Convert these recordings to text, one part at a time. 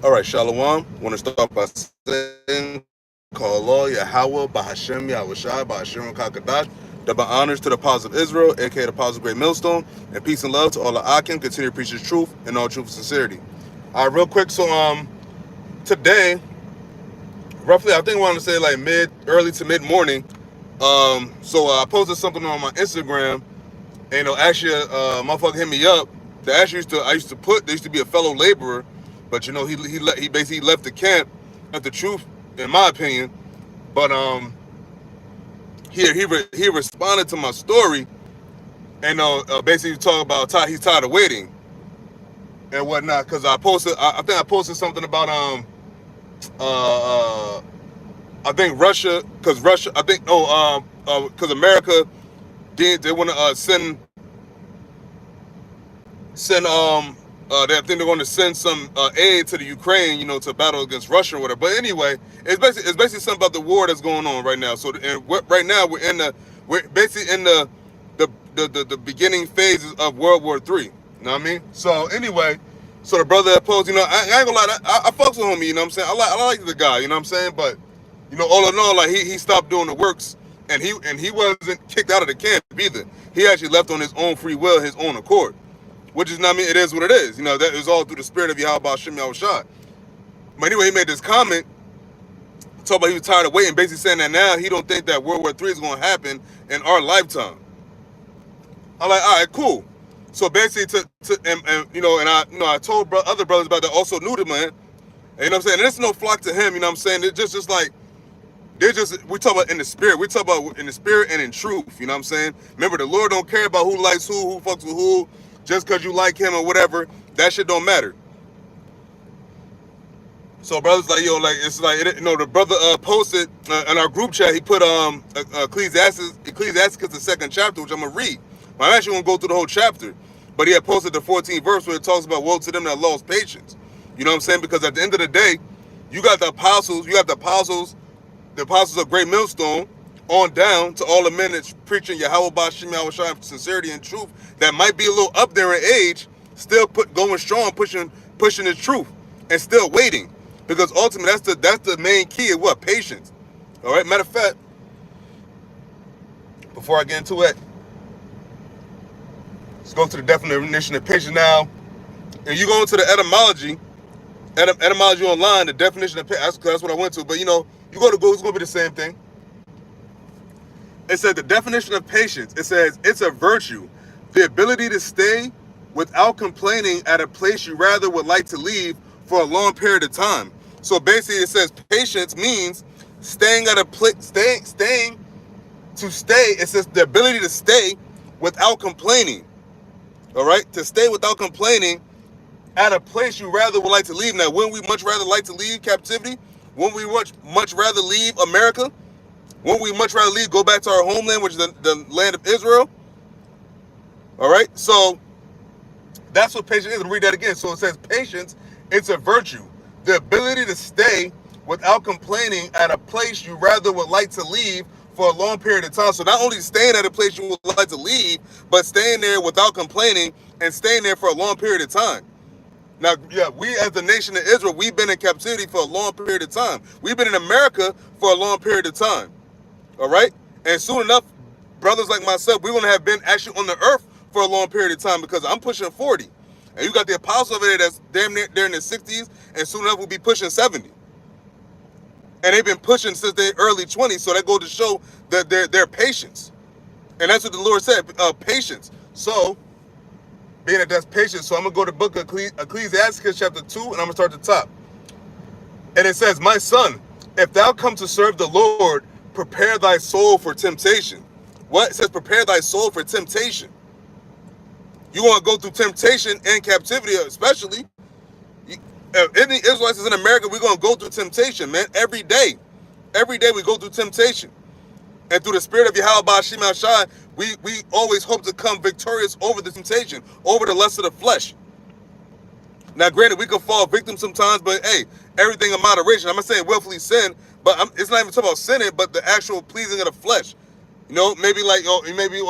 All right, Shalom. Want to start by saying, Call Allah, Yahawah Bahasham, Yahawashi, Bahasham, Kakadash. Double honors to the Apostles of Israel, aka the Apostles of Great Millstone, and peace and love to all the Akim. Continue to preach His truth and all truth and sincerity. All right, real quick. So, today, roughly, I think I want to say like early to mid morning. I posted something on my Instagram, and actually, motherfucker hit me up. That actually there used to be a fellow laborer, but he basically left the camp. At the truth, in my opinion. But he responded to my story, and basically talking about he's tired of waiting and whatnot. Because I think I posted something about uh, uh I think Russia, because America they want to I think they're going to send some aid to the Ukraine, to battle against Russia or whatever. But anyway, it's basically something about the war that's going on right now. So right now we're basically in the beginning phases of World War III. You know what I mean? So anyway, so the brother opposed, I ain't gonna lie, I fucks with homie. You know what I'm saying? I like the guy. You know what I'm saying? But all in all, like he stopped doing the works, and he wasn't kicked out of the camp either. He actually left on his own free will, his own accord. Which is not, it is what it is. That is all through the spirit of Yahawah Bahasham, Yahawashi. But anyway, he made this comment, talking about he was tired of waiting, basically saying that now he don't think that World War III is going to happen in our lifetime. I'm like, all right, cool. So basically, I told other brothers about that also knew the man. And you know what I'm saying? And it's no flock to him. You know what I'm saying? It's just like we talk about in the spirit. We talk about in the spirit and in truth. You know what I'm saying? Remember, the Lord don't care about who likes who fucks with who. Just because you like him or whatever, that shit don't matter. So brothers like, it's like, the brother posted in our group chat, he put Ecclesiastes, the second chapter, which I'm going to read. I'm actually going to go through the whole chapter. But he had posted the 14th verse where it talks about woe to them that lost patience. You know what I'm saying? Because at the end of the day, you got the apostles of Great Millstone, on down to all the men that's preaching Yahawah Bahasham, Yahawashi, sincerity and truth, that might be a little up there in age, still going strong, pushing the truth, and still waiting, because ultimately that's the main key of what? Patience. All right. Matter of fact, before I get into it, let's go to the definition of patience now. And you go into the etymology online, the definition of patience. That's what I went to. But you go to Google, it's gonna be the same thing. It said the definition of patience, it says it's a virtue, the ability to stay without complaining at a place you rather would like to leave for a long period of time. So basically it says patience means staying at a place, staying to stay. It says the ability to stay without complaining. All right? To stay without complaining at a place you rather would like to leave. Now, wouldn't we much rather like to leave captivity? Wouldn't we much rather leave America? Won't we much rather leave, go back to our homeland, which is the land of Israel? All right? So that's what patience is. I'll read that again. So it says patience, it's a virtue. The ability to stay without complaining at a place you rather would like to leave for a long period of time. So not only staying at a place you would like to leave, but staying there without complaining and staying there for a long period of time. Now, yeah, we as the nation of Israel, we've been in captivity for a long period of time. We've been in America for a long period of time. All right? And soon enough, brothers like myself, we're going to have been actually on the earth for a long period of time, because I'm pushing 40. And you got the apostles over there that's damn near they're in their 60s, and soon enough we'll be pushing 70. And they've been pushing since their early 20s, so that goes to show that their patience. And that's what the Lord said, patience. So, being that that's patience, so I'm going to go to the book of Ecclesiastes chapter 2, and I'm going to start at the top. And it says, my son, if thou come to serve the Lord, prepare thy soul for temptation. What? It says prepare thy soul for temptation. You want to go through temptation and captivity, especially. Any Israelites is in America, we're going to go through temptation, man, every day. Every day we go through temptation. And through the spirit of Yahawah Bahasham, Yahawashi, we always hope to come victorious over the temptation, over the lust of the flesh. Now, granted, we can fall victim sometimes, but hey, everything in moderation. I'm not saying willfully sin, but it's not even talking about sinning, but the actual pleasing of the flesh. Maybe like maybe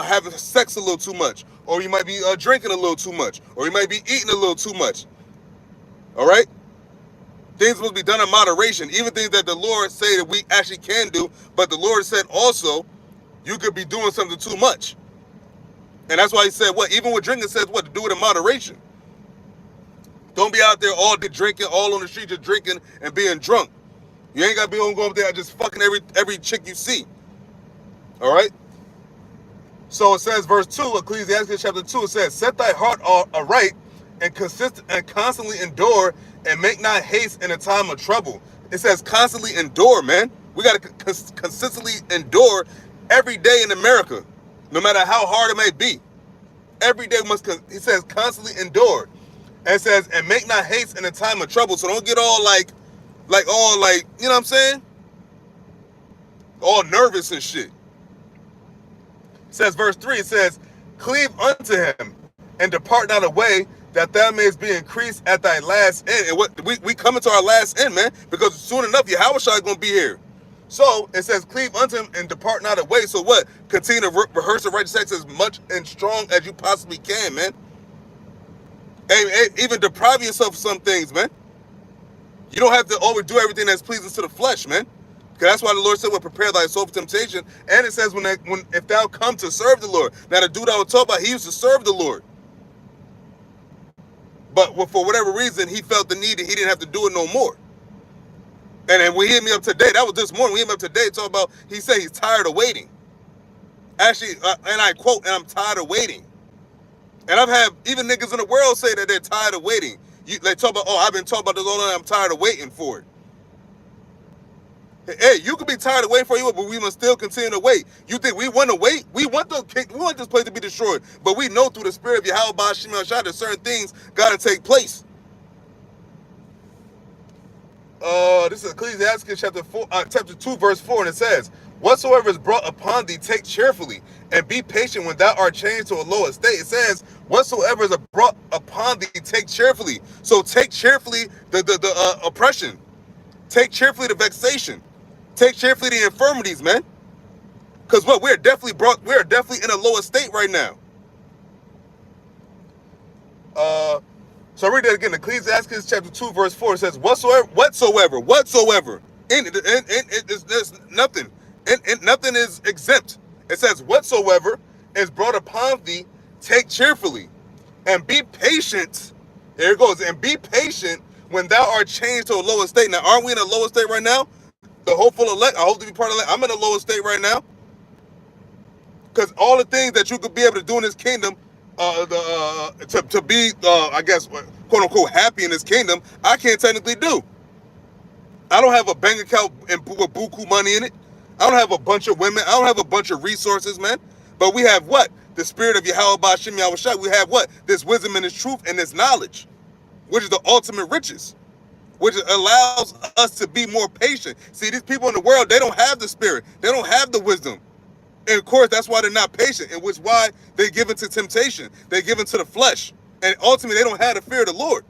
having sex a little too much, or you might be drinking a little too much, or you might be eating a little too much. All right? Things must be done in moderation, even things that the Lord say that we actually can do, but the Lord said also, you could be doing something too much. And that's why he said what? Even with drinking, says what? To do it in moderation. Don't be out there all day drinking, all on the street just drinking and being drunk. You ain't got to be on going up there just fucking every chick you see. All right? So it says, verse 2, Ecclesiastes chapter 2, it says, set thy heart aright and constantly endure and make not haste in a time of trouble. It says constantly endure, man. We got to consistently endure every day in America, no matter how hard it may be. Every day it says constantly endure. And it says, and make not haste in a time of trouble. So don't get all like, you know what I'm saying? All nervous and shit. It says, verse 3, it says, cleave unto him and depart not away, that thou mayest be increased at thy last end. And what we coming to our last end, man, because soon enough, Yahawah is going to be here. So it says, cleave unto him and depart not away. So what? Continue to rehearse the righteous acts as much and strong as you possibly can, man. And even deprive yourself of some things, man. You don't have to always do everything that's pleasing to the flesh, man. Because that's why the Lord said, well, prepare thy soul for temptation. And it says, if thou come to serve the Lord. Now, the dude I was talking about, he used to serve the Lord. But for whatever reason, he felt the need that he didn't have to do it no more. And then when he hit me up today, that was this morning, we hit me up today, talking about, he said he's tired of waiting. Actually, and I quote, and I'm tired of waiting. And I've had even niggas in the world say that they're tired of waiting. They talk about, oh, I've been talking about this all the time, I'm tired of waiting for it. Hey, you could be tired of waiting for you, but we must still continue to wait. You think we want to wait? We want this place to be destroyed. But we know through the spirit of Yahawah Bahasham that certain things got to take place. This is Ecclesiastes chapter 2, verse 4, and it says, whatsoever is brought upon thee, take cheerfully, and be patient when thou art changed to a low estate. It says, whatsoever is brought upon thee, take cheerfully. So take cheerfully the oppression. Take cheerfully the vexation. Take cheerfully the infirmities, man. Because what? We're definitely in a low estate right now. So I read that again. Ecclesiastes chapter 2, verse 4. It says, whatsoever. There's nothing. And nothing is exempt. It says, whatsoever is brought upon thee, take cheerfully. And be patient. Here it goes. And be patient when thou art changed to a lower state. Now, aren't we in a lower state right now? The hopeful elect, I hope to be part of elect. I'm in a lower state right now. Because all the things that you could be able to do in this kingdom, to be, I guess, quote unquote, happy in this kingdom, I can't technically do. I don't have a bank account with buku money in it. I don't have a bunch of women. I don't have a bunch of resources, man. But we have what? The spirit of Yahawah Bahasham Yahawashi. We have what? This wisdom and this truth and this knowledge, which is the ultimate riches, which allows us to be more patient. See, these people in the world, they don't have the spirit. They don't have the wisdom. And of course, that's why they're not patient, and which is why they give into temptation. They give into the flesh. And ultimately, they don't have the fear of the Lord.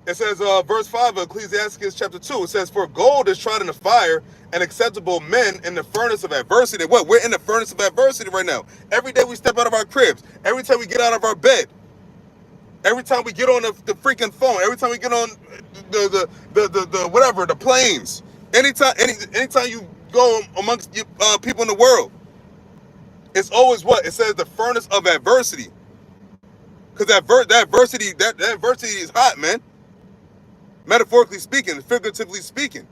It says, verse 5 of Ecclesiastes chapter 2, it says, for gold is tried in the fire, and acceptable men in the furnace of adversity. What? We're in the furnace of adversity right now. Every day we step out of our cribs. Every time we get out of our bed. Every time we get on the freaking phone. Every time we get on the whatever, the planes. Anytime you go amongst people in the world, it's always what? It says the furnace of adversity. Because that adversity is hot, man. Metaphorically speaking, figuratively speaking.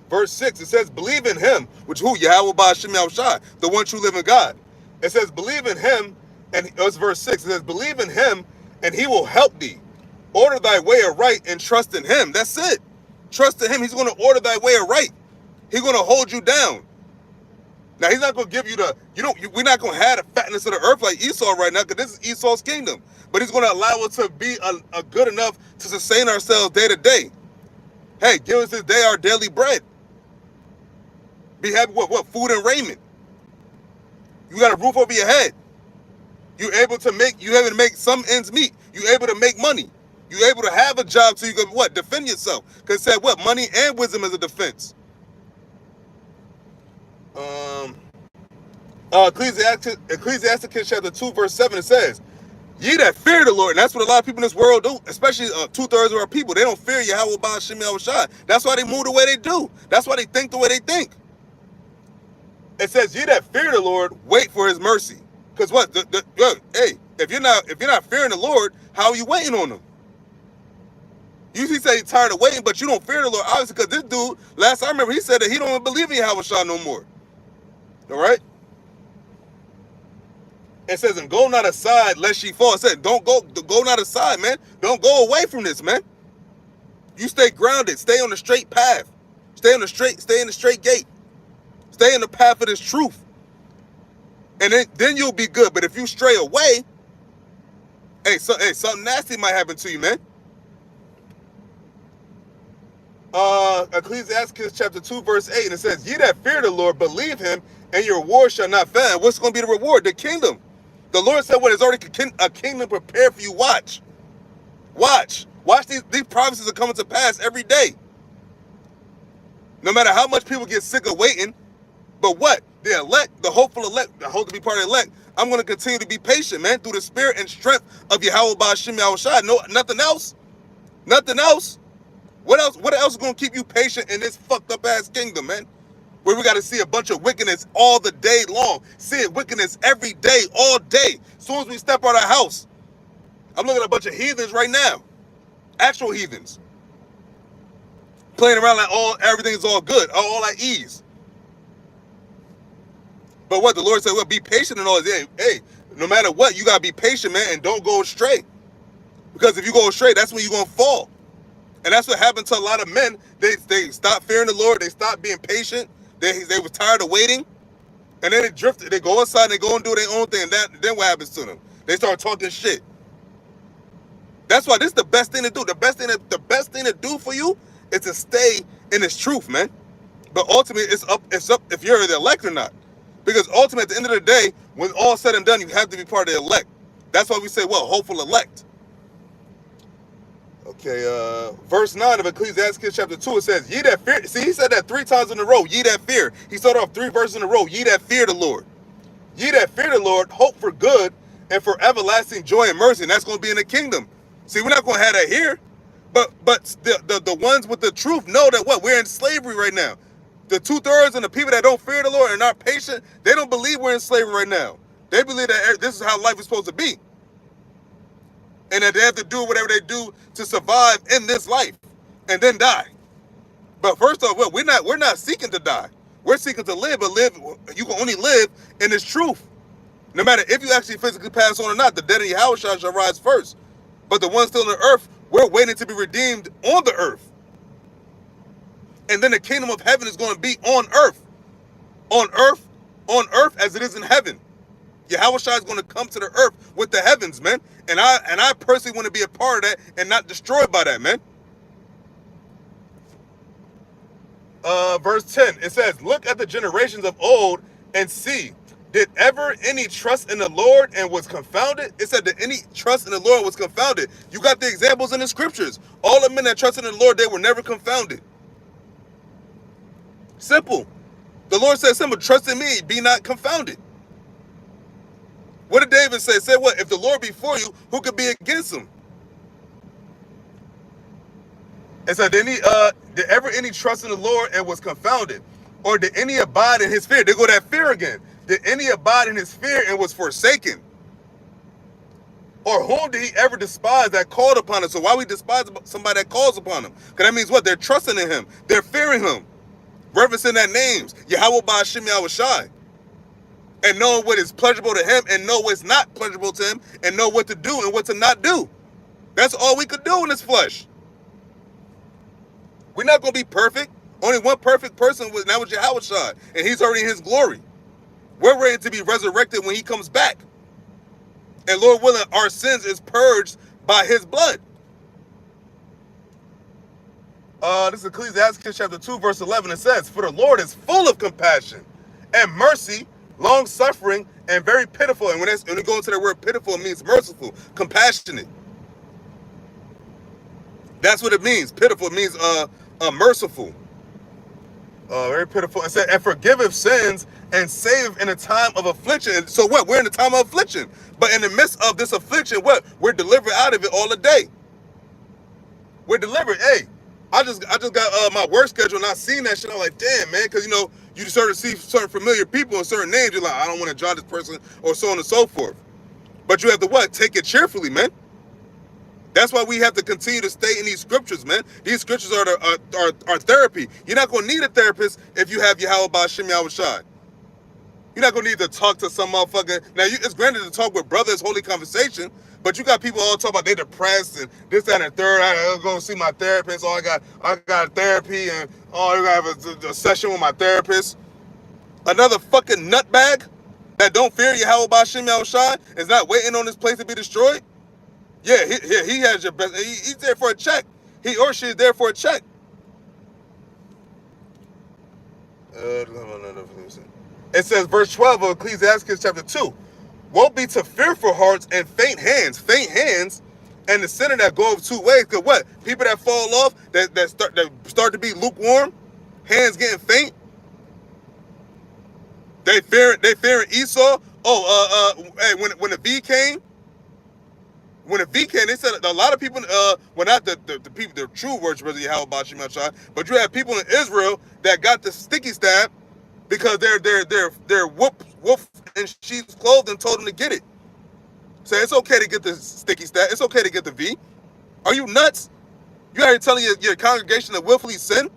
Verse 6, it says, believe in him, which who? Yahawah Bahasham Yahawashi, the one true living God. It says, believe in him, and it's verse 6, it says, believe in him, and he will help thee. Order thy way aright and trust in him. That's it. Trust in him. He's going to order thy way aright. He's going to hold you down. Now, he's not going to give you we're not going to have the fatness of the earth like Esau right now, because this is Esau's kingdom. But he's going to allow us to be a good enough to sustain ourselves day to day. Hey, give us this day our daily bread. Be happy with what? Food and raiment. You got a roof over your head. You able to make some ends meet. You able to make money. You able to have a job so you can what? Defend yourself. Because it said what? Money and wisdom is a defense. Ecclesiastes chapter 2, verse 7, it says, Ye that fear the Lord, and that's what a lot of people in this world do, especially 2/3 of our people. They don't fear Yahawah Bahasham YAHAWASHI. That's why they move the way they do. That's why they think the way they think. It says, ye that fear the Lord, wait for his mercy. Because what? Hey, if you're not fearing the Lord, how are you waiting on him? You say you're tired of waiting, but you don't fear the Lord. Obviously, because this dude, last I remember, he said that he don't even believe in Yahawah no more. All right? It says, and go not aside lest ye fall. It said, go not aside, man. Don't go away from this, man. You stay grounded. Stay on the straight path. Stay in the straight gate. Stay in the path of this truth. And then you'll be good. But if you stray away, hey, something nasty might happen to you, man. Ecclesiastes chapter 2, verse 8, and it says, ye that fear the Lord, believe him, and your reward shall not fail. What's going to be the reward? The kingdom. The Lord said, what is already a kingdom prepared for you. Watch. These prophecies are coming to pass every day. No matter how much people get sick of waiting, but what? The elect, the hopeful elect, the hope to be part of the elect, I'm going to continue to be patient, man, through the spirit and strength of Yahawah Bahasham YAHAWASHI. No, nothing else. Nothing else. What else is going to keep you patient in this fucked up ass kingdom, man? Where we got to see a bunch of wickedness all the day long. See wickedness every day, all day. As soon as we step out of the house. I'm looking at a bunch of heathens right now. Actual heathens. Playing around like everything's all good, all at ease. But what the Lord said, well, be patient and all this. Hey, no matter what, you got to be patient, man, and don't go astray. Because if you go astray, that's when you're going to fall. And that's what happened to a lot of men. They stopped fearing the Lord. They stopped being patient. They were tired of waiting. And then they drifted. They go inside and they go and do their own thing. And then what happens to them? They start talking shit. That's why this is the best thing to do. The best thing to do for you is to stay in this truth, man. But ultimately, it's up if you're the elect or not. Because ultimately, at the end of the day, when all said and done, you have to be part of the elect. That's why we say, well, hopeful elect. Okay, verse 9 of Ecclesiastes chapter 2, it says, ye that fear. See, he said that 3 times in a row, ye that fear. He started off 3 verses in a row, ye that fear the Lord. Ye that fear the Lord, hope for good and for everlasting joy and mercy. And that's going to be in the kingdom. See, we're not going to have that here. But the ones with the truth know that what? We're in slavery right now. The 2/3 and the people that don't fear the Lord and aren't patient, they don't believe we're in slavery right now. They believe that this is how life is supposed to be. And that they have to do whatever they do to survive in this life and then die. But first off, well, we're not seeking to die. We're seeking to live, but you can only live in this truth. No matter if you actually physically pass on or not, the dead in Yahawah shall rise first. But the ones still on the earth, we're waiting to be redeemed on the earth. And then the kingdom of heaven is going to be on earth. On earth as it is in heaven. Yahawah is going to come to the earth with the heavens, man. And I personally want to be a part of that and not destroyed by that, man. Verse 10, it says, look at the generations of old and see, did ever any trust in the Lord and was confounded? It said that any trust in the Lord was confounded. You got the examples in the scriptures. All the men that trusted in the Lord, they were never confounded. Simple. The Lord said simple, trust in me, be not confounded. What did David say? Say what? If the Lord be for you, who could be against him? And so did ever any trust in the Lord and was confounded? Or did any abide in his fear? They go to that fear again. Did any abide in his fear and was forsaken? Or whom did he ever despise that called upon him? So why we despise somebody that calls upon him? Because that means what? They're trusting in him. They're fearing him. Referencing their names. Yahawah Bahasham YAHAWASHI. And knowing what is pleasurable to him and know what's not pleasurable to him and know what to do and what to not do. That's all we could do in this flesh. We're not going to be perfect. Only one perfect person was, and that was Yahawah, and he's already in his glory. We're ready to be resurrected when he comes back. And Lord willing, our sins is purged by his blood. This is Ecclesiastes chapter 2, verse 11. It says, for the Lord is full of compassion and mercy, long-suffering, and very pitiful. And when we go into the word pitiful, it means merciful, compassionate. That's what it means. Pitiful means merciful. Very pitiful. It said, and forgiveth sins and saveth in a time of affliction. So what? We're in a time of affliction. But in the midst of this affliction, what? We're delivered out of it all the day. We're delivered. Hey, I just got my work schedule and I seen that shit. I'm like, damn, man, because you sort of see certain familiar people and certain names. You're like, I don't want to join this person or so on and so forth. But you have to what? Take it cheerfully, man. That's why we have to continue to stay in these scriptures, man. These scriptures are therapy. You're not going to need a therapist if you have Yahawah Bahasham YAHAWASHI. You're not going to need to talk to some motherfucker. Now, it's granted to talk with brothers, holy conversation, but you got people all talking about they depressed and this, that, and the third. I go see my therapist. Oh, I got therapy, and oh, I have a session with my therapist. Another fucking nutbag that don't fear Yahawah Bahasham YAHAWASHI is not waiting on this place to be destroyed. Yeah, he has your best. He's there for a check. He or she is there for a check. It says, verse 12 of Ecclesiastes chapter 2. Woe be to fearful hearts and faint hands, and the sinner that goeth two ways. Because what? People that fall off, that start to be lukewarm, hands getting faint. They fearing Esau. Hey, when the V came. When the V came, they said a lot of people, well, not the people, the true worshipers of Yahawah Bahasham YAHAWASHI, but you have people in Israel that got the sticky stab because they're wolf in sheep's clothing told them to get it. So it's okay to get the sticky stab. It's okay to get the V. Are you nuts? You out here telling your congregation to willfully sin?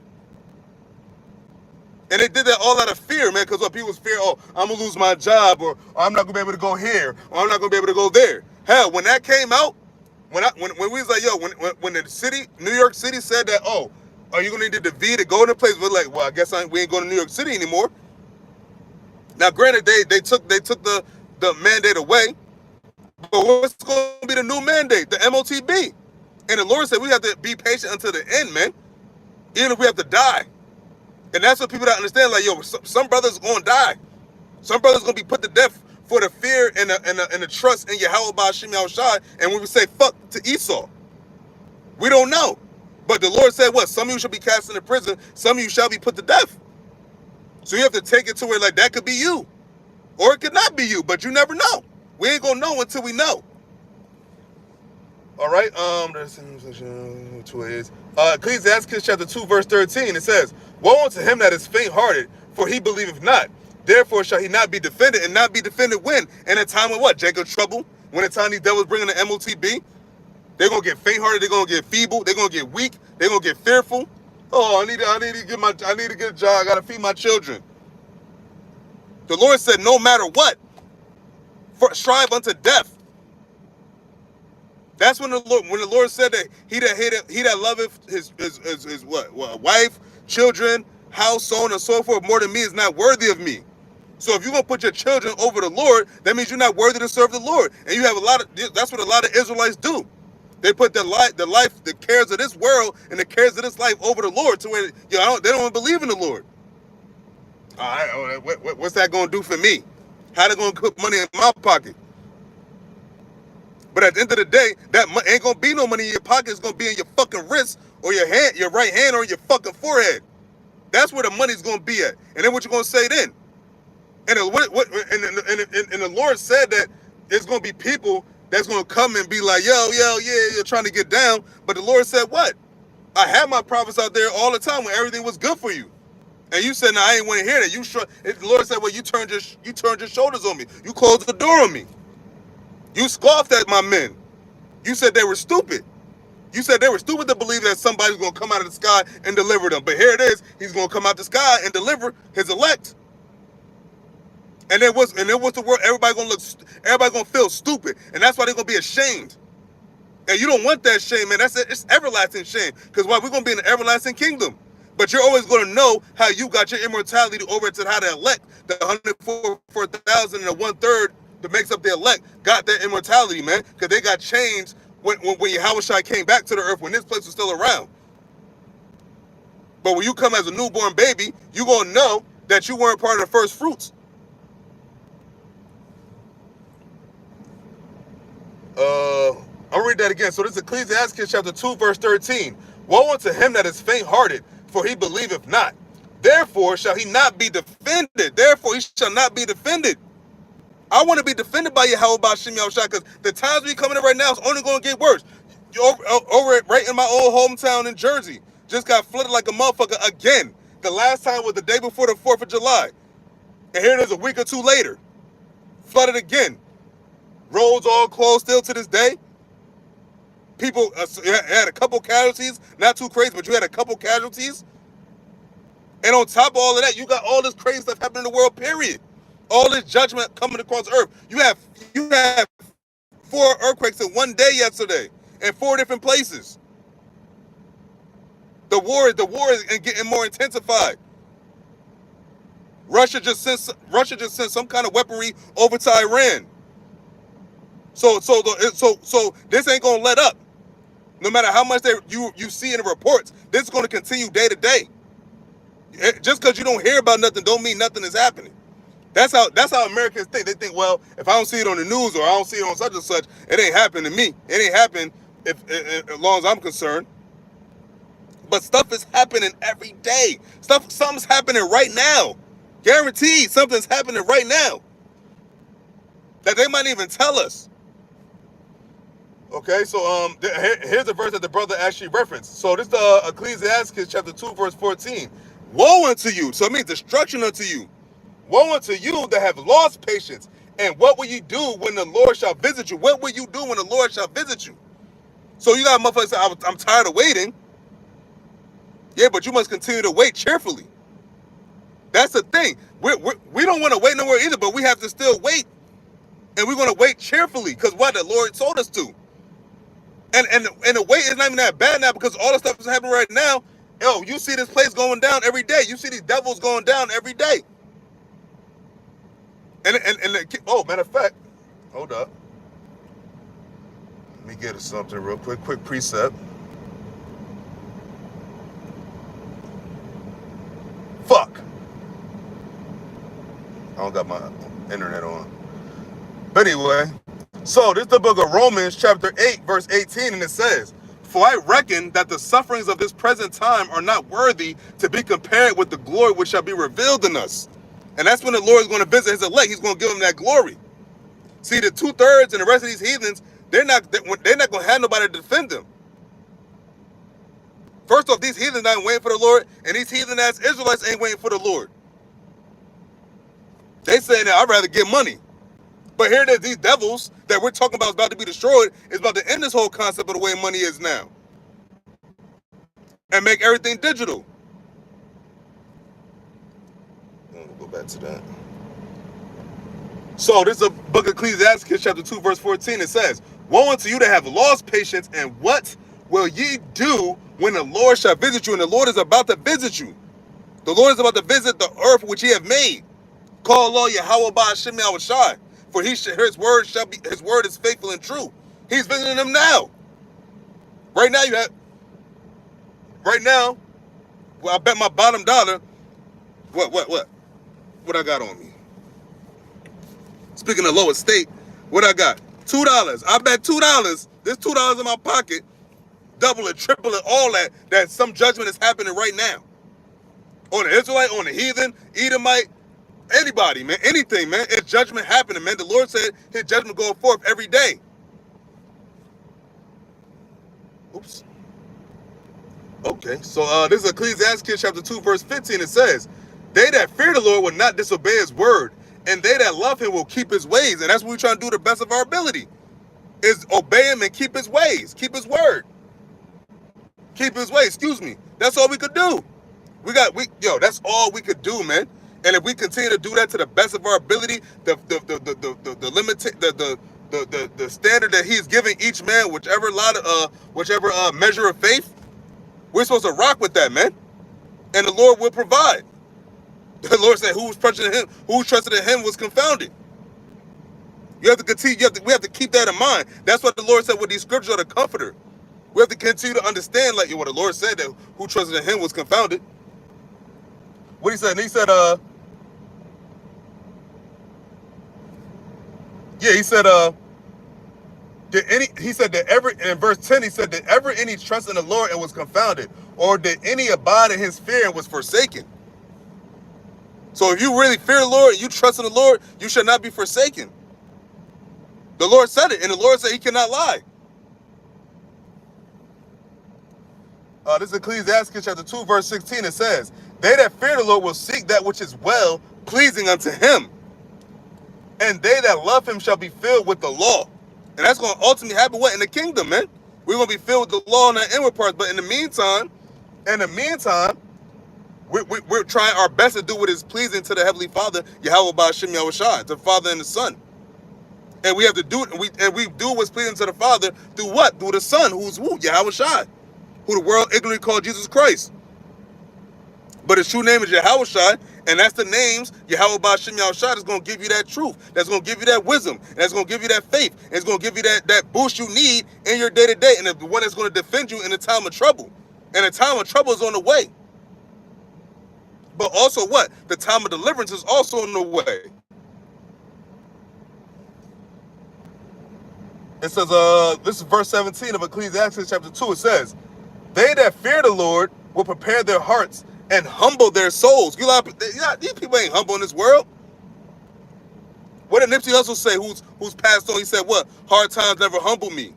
And they did that all out of fear, man, because what people fear, oh, I'm going to lose my job, or I'm not going to be able to go here, or I'm not going to be able to go there. Hell, when that came out, when we was like, yo, when the city, New York City said that, oh, are you going to need the V to go in the place? We're like, well, I guess we ain't going to New York City anymore. Now, granted, they took the mandate away, but what's going to be the new mandate? The MOTB. And the Lord said we have to be patient until the end, man, even if we have to die. And that's what people don't understand. Like, yo, some brothers are going to die. Some brothers are going to be put to death for the fear and the trust in Yahawah Bahasham YAHAWASHI. And when we say fuck to Esau, we don't know. But the Lord said what? Some of you shall be cast into prison. Some of you shall be put to death. So you have to take it to where, like, that could be you. Or it could not be you, but you never know. We ain't going to know until we know. All right. There's two ways. Ecclesiastes chapter 2, verse 13. It says, woe unto him that is faint-hearted, for he believeth not. Therefore shall he not be defended, and not be defended when? In a time of what? Jacob's trouble? When the time these devils bringing the MOTB? They're going to get faint-hearted. They're going to get feeble. They're going to get weak. They're going to get fearful. Oh, I need to get a job. I got to feed my children. The Lord said, no matter what, strive unto death. That's when the Lord said that he that loveth his what wife, children, house, so on and so forth more than me is not worthy of me. So if you're gonna put your children over the Lord, that means you're not worthy to serve the Lord. And you have that's what a lot of Israelites do. They put the life, the cares of this world and the cares of this life over the Lord, to where they don't even believe in the Lord. All right, what's that gonna do for me? How they gonna put money in my pocket? But at the end of the day, that ain't gonna be no money in your pocket. It's gonna be in your fucking wrist, or your hand, your right hand, or your fucking forehead. That's where the money's gonna be at. And then what you gonna say then? And the Lord said that there's gonna be people that's gonna come and be like, yo, you're trying to get down. But the Lord said what? I had my prophets out there all the time when everything was good for you. And you said, no, I ain't want to hear that. The Lord said, well, you turned your shoulders on me. You closed the door on me. You scoffed at my men. You said they were stupid. You said they were stupid to believe that somebody's going to come out of the sky and deliver them. But here it is. He's going to come out the sky and deliver his elect. And then what's the word? Everybody going to feel stupid. And that's why they're going to be ashamed. And you don't want that shame, man. It's everlasting shame. Because why? We're going to be in the everlasting kingdom. But you're always going to know how you got your immortality over to how the elect, the 144,000 and the 1/3 that makes up the elect, got their immortality, man. Because they got changed when Yahawah came back to the earth, when this place was still around. But when you come as a newborn baby, you're going to know that you weren't part of the first fruits. I'll read that again. So this is Ecclesiastes chapter 2, verse 13. Woe unto him that is faint-hearted, for he believeth not. Therefore shall he not be defended. Therefore he shall not be defended. I want to be defended by Yahawah Bahasham because the times we coming in right now is only going to get worse. Over right in my old hometown in Jersey, just got flooded like a motherfucker again. The last time was the day before the 4th of July. And here it is a week or two later. Flooded again. Roads all closed still to this day. People had a couple casualties. Not too crazy, but you had a couple casualties. And on top of all of that, you got all this crazy stuff happening in the world, period. All this judgment coming across Earth. You have 4 earthquakes in one day yesterday in 4 different places. The war is getting more intensified. Russia just sent some kind of weaponry over to Iran. So this ain't gonna let up. No matter how much you see in the reports, this is gonna continue day to day. Just because you don't hear about nothing, don't mean nothing is happening. That's how Americans think. They think, well, if I don't see it on the news or I don't see it on such and such, it ain't happening to me. It ain't happening as long as I'm concerned. But stuff is happening every day. Something's happening right now. Guaranteed, something's happening right now that they might even tell us. Okay, so here's a verse that the brother actually referenced. So this is Ecclesiastes chapter 2, verse 14. Woe unto you. So it means destruction unto you. Woe unto you that have lost patience. And what will you do when the Lord shall visit you? What will you do when the Lord shall visit you? So you got motherfuckers say, I'm tired of waiting. Yeah, but you must continue to wait cheerfully. That's the thing. We don't want to wait nowhere either, but we have to still wait. And we're going to wait cheerfully because what the Lord told us to. And the wait is not even that bad now because all the stuff is happening right now. Yo, you see this place going down every day. You see these devils going down every day. Oh, matter of fact, hold up. Let me get something real quick. Quick precept. Fuck. I don't got my internet on. But anyway, so this is the book of Romans chapter 8, verse 18, and it says, for I reckon that the sufferings of this present time are not worthy to be compared with the glory which shall be revealed in us. And that's when the Lord is going to visit his elect. He's going to give them that glory. See, the 2/3 and the rest of these heathens, they're not going to have nobody to defend them. First off, these heathens not waiting for the Lord, and these heathen-ass Israelites ain't waiting for the Lord. They saying that I'd rather get money. But here there's these devils that we're talking about is about to be destroyed. It's about to end this whole concept of the way money is now. And make everything digital. We'll go back to that. So this is a book of Ecclesiastes chapter 2, verse 14. It says, woe unto you that have lost patience, and what will ye do when the Lord shall visit you? And the Lord is about to visit you. The Lord is about to visit the earth which he have made. Call Lord Yahawah Bahasham YAHAWASHI. For his word is faithful and true. He's visiting them now. Right now, well, I bet my bottom dollar. What I got on me? Speaking of low estate, what I got? $2. I bet $2. There's $2 in my pocket. Double it, triple it, all that some judgment is happening right now. On the Israelite, on the heathen, Edomite, anybody, man, anything, man. It's judgment happening, man. The Lord said his judgment going forth every day. Oops. Okay, so this is Ecclesiastes chapter 2, verse 15. It says, they that fear the Lord will not disobey his word, and they that love him will keep his ways. And that's what we're trying to do to the best of our ability, is obey him and keep his ways, keep his word. Keep his ways, excuse me. That's all we could do. That's all we could do, man. And if we continue to do that to the best of our ability, the standard that he's giving each man, whichever measure of faith, we're supposed to rock with that, man. And the Lord will provide. The Lord said, who trusted in him was confounded. You have to continue. We have to keep that in mind. That's what the Lord said with these scriptures are the comforter. We have to continue to understand, like what the Lord said, that who trusted in him was confounded. What he said? He said, in verse 10, he said, did any trust in the Lord and was confounded? Or did any abide in his fear and was forsaken? So if you really fear the Lord and you trust in the Lord, you shall not be forsaken. The Lord said it, and the Lord said he cannot lie. This is Ecclesiastes chapter 2, verse 16. It says, they that fear the Lord will seek that which is well pleasing unto him, and they that love him shall be filled with the law. And that's going to ultimately happen what? In the kingdom, man. We're going to be filled with the law in our inward parts. But in the meantime, we're trying our best to do what is pleasing to the Heavenly Father, Yahawah Bahasham, Yahawashi, the Father and the Son. And we have to do it, and we do what's pleasing to the Father through what? Through the Son, who's who? Yahawashi, who the world ignorantly called Jesus Christ. But his true name is Yahawashi, and that's the names, Yahawah Bahasham, Yahawashi, that's going to give you that truth, that's going to give you that wisdom, and that's going to give you that faith, and it's going to give you that boost you need in your day-to-day, and the one that's going to defend you in the time of trouble. And the time of trouble is on the way. But also what? The time of deliverance is also on the way. It says, this is verse 17 of Ecclesiastes chapter 2. It says, they that fear the Lord will prepare their hearts and humble their souls. These people ain't humble in this world. What did Nipsey Hussle say, who's passed on? He said, what? Hard times never humble me.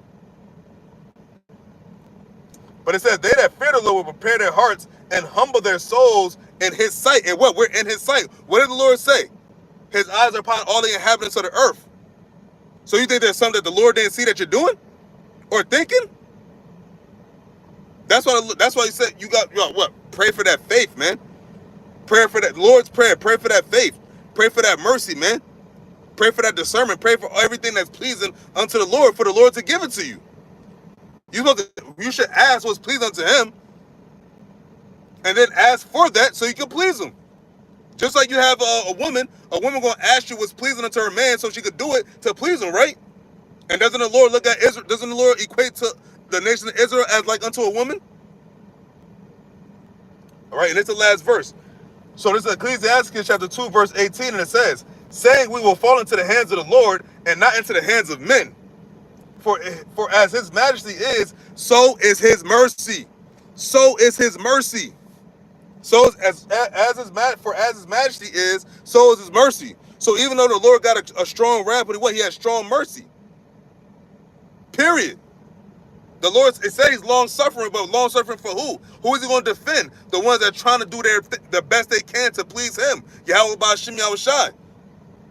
But it says, they that fear the Lord will prepare their hearts and humble their souls in his sight. And what? We're in his sight. What did the Lord say? His eyes are upon all the inhabitants of the earth. So you think there's something that the Lord didn't see that you're doing or thinking? That's why he said you got what? Pray for that faith, man. Pray for that Lord's Prayer. Pray for that faith. Pray for that mercy, man. Pray for that discernment. Pray for everything that's pleasing unto the Lord, for the Lord to give it to you. You should ask what's pleasing unto him, and then ask for that so you can please him. Just like you have a woman going to ask you what's pleasing unto her man so she could do it to please him, right? And doesn't the Lord look at Israel? Doesn't the Lord equate to the nation of Israel as like unto a woman? All right, and it's the last verse. So this is Ecclesiastes chapter 2, verse 18, and it says, saying we will fall into the hands of the Lord and not into the hands of men. For as his majesty is, so is his mercy. So is his mercy. So as his majesty is, so is his mercy. So even though the Lord got a strong wrath, but he has strong mercy. Period. The Lord, it says he's long suffering, but long suffering for who? Who is he going to defend? The ones that are trying to do the best they can to please him. Yahawah Bahasham, Yahawashi.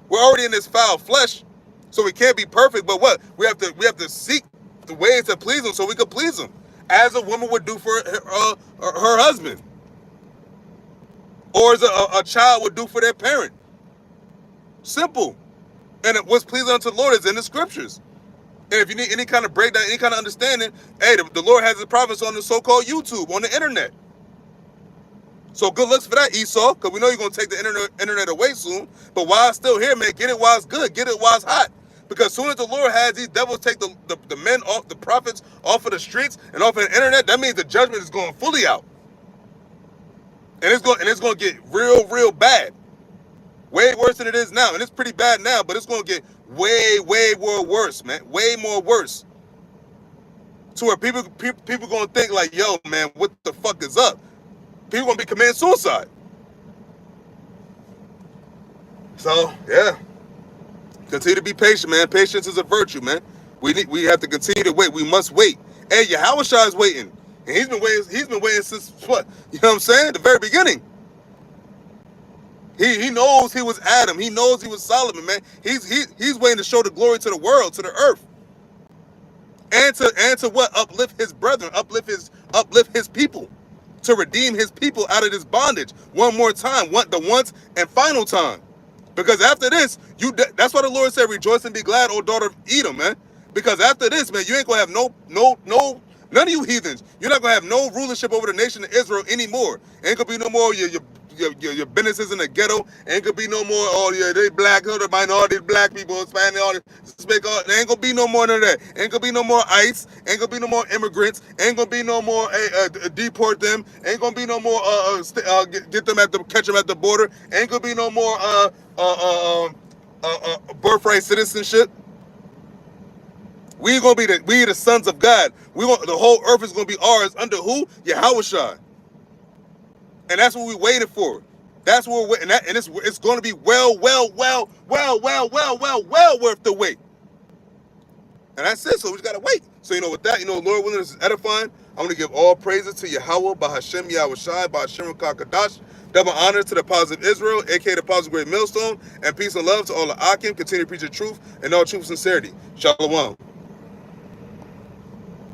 We're already in this foul flesh, so we can't be perfect. But what? We have to seek the ways to please him so we can please him, as a woman would do for her husband, or as a child would do for their parent. Simple. And what's pleasing unto the Lord is in the scriptures. And if you need any kind of breakdown, any kind of understanding, hey, the Lord has his prophets on the so-called YouTube, on the internet. So good looks for that, Esau, because we know you're going to take the internet away soon. But while it's still here, man, get it while it's good. Get it while it's hot. Because as soon as the Lord has these devils take the men off, the prophets off of the streets and off of the internet, that means the judgment is going fully out. And it's going to get real, real bad. Way worse than it is now. And it's pretty bad now, but it's going to get way, way more worse, man. Way more worse. To where people going to think like, yo, man, what the fuck is up? People going to be committing suicide. So, yeah. Continue to be patient, man. Patience is a virtue, man. We have to continue to wait. We must wait. Hey, Yahawashi is waiting. And he's been waiting since what? You know what I'm saying? The very beginning. He knows he was Adam. He knows he was Solomon, man. He's waiting to show the glory to the world, to the earth. And to what? Uplift his brethren, uplift his people. To redeem his people out of this bondage one more time, the once and final time. Because after this, that's why the Lord said, rejoice and be glad, O daughter of Edom, man. Because after this, man, you ain't gonna have none of you heathens. You're not gonna have no rulership over the nation of Israel anymore. Ain't gonna be no more your businesses in the ghetto. Ain't gonna be no more they black, the minority, black people, Hispanic, all this. There ain't gonna be no more of that. Ain't gonna be no more ICE. Ain't gonna be no more immigrants. Ain't gonna be no more deport them. Ain't gonna be no more catch them at the border. Ain't gonna be no more birthright citizenship. We the sons of God. The whole earth is gonna be ours under who? Yahawashi. And that's what we're waiting for. That's where we're, and it's going to be well worth the wait. And that's it. So we just gotta wait. So with that, Lord willing, this is edifying. I'm gonna give all praises to Yahawah Bahasham, Yahawashi, Bahasham Kadash. Double honors to the positive Israel, aka the positive great millstone, and peace and love to all the Akim. Continue to preach the truth and all truth and sincerity. Shalom.